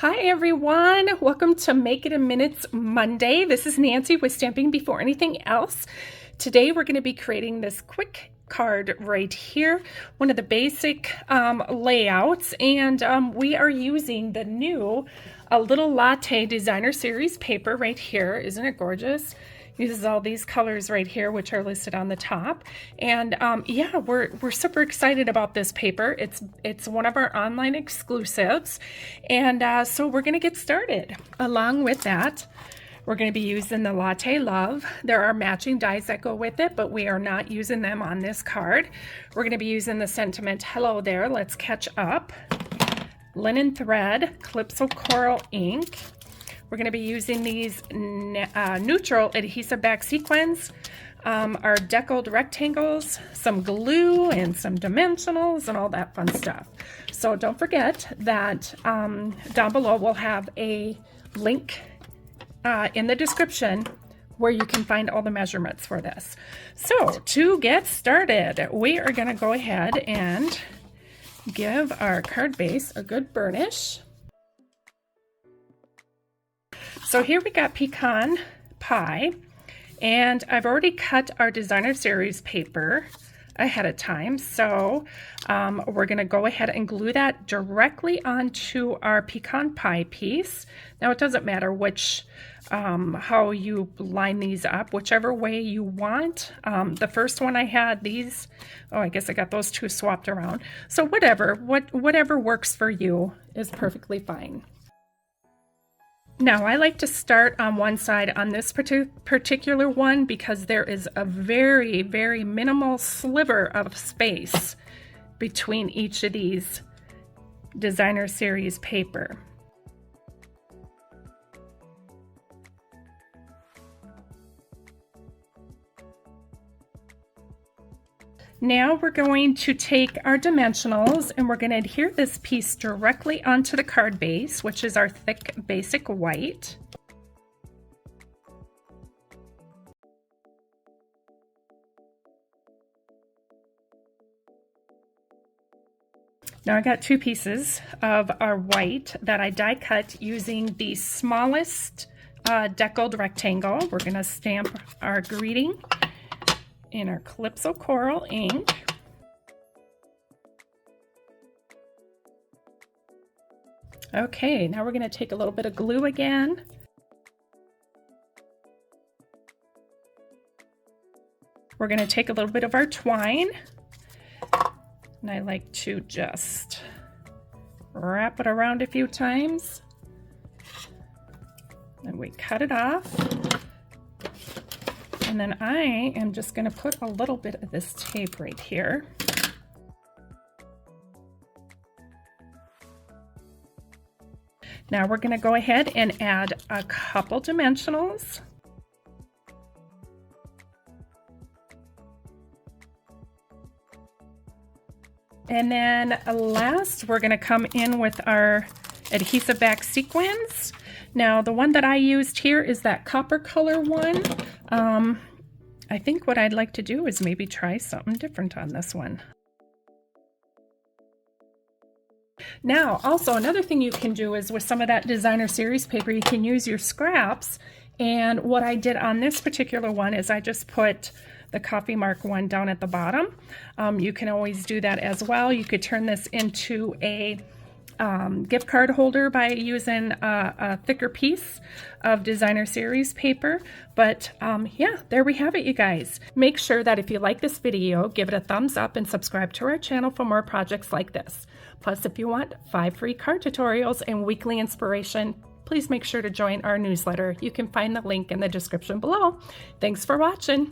Hi everyone, welcome to Make It in Minutes Monday. This is Nancy with Stamping Before Anything Else. Today we're going to be creating this quick card right here, one of the basic layouts, and we are using the new Little Latte Designer Series paper right here. Isn't it gorgeous? Uses all these colors right here, which are listed on the top. And yeah, we're super excited about this paper. It's one of our online exclusives. And so we're gonna get started. Along with that, we're gonna be using the Latte Love. There are matching dies that go with it, but we are not using them on this card. We're gonna be using the sentiment, hello there, let's catch up. Linen thread, Calypso Coral ink. We're going to be using these neutral adhesive back sequins, our deckled rectangles, some glue, and some dimensionals, and all that fun stuff. So don't forget that down below we'll have a link in the description where you can find all the measurements for this. So to get started, we are going to go ahead and give our card base a good burnish. So here we got pecan pie, and I've already cut our designer series paper ahead of time. So we're going to go ahead and glue that directly onto our pecan pie piece. Now it doesn't matter which, how you line these up, whichever way you want. The first one I had these, oh, I guess I got those two swapped around. So whatever works for you is perfectly fine. Now, I like to start on one side on this particular one because there is a very, very minimal sliver of space between each of these designer series paper. Now we're going to take our dimensionals and we're going to adhere this piece directly onto the card base, which is our thick basic white. Now I got two pieces of our white that I die cut using the smallest deckled rectangle. We're going to stamp our greeting in our Calypso Coral ink. Okay, now we're going to take a little bit of glue again. We're going to take a little bit of our twine, and I like to just wrap it around a few times, and we cut it off. And then I am just going to put a little bit of this tape right here. Now we're going to go ahead and add a couple dimensionals. And then last, we're going to come in with our adhesive back sequins. Now the one that I used here is that copper color one. I think what I'd like to do is maybe try something different on this one. Now, also another thing you can do is with some of that designer series paper, you can use your scraps. And what I did on this particular one is I just put the coffee mark one down at the bottom. You can always do that as well. You could turn this into a gift card holder by using a thicker piece of designer series paper. But yeah, there we have it, you guys. Make sure that if you like this video, give it a thumbs up and subscribe to our channel for more projects like this. Plus, if you want 5 free card tutorials and weekly inspiration, please make sure to join our newsletter. You can find the link in the description below. Thanks for watching.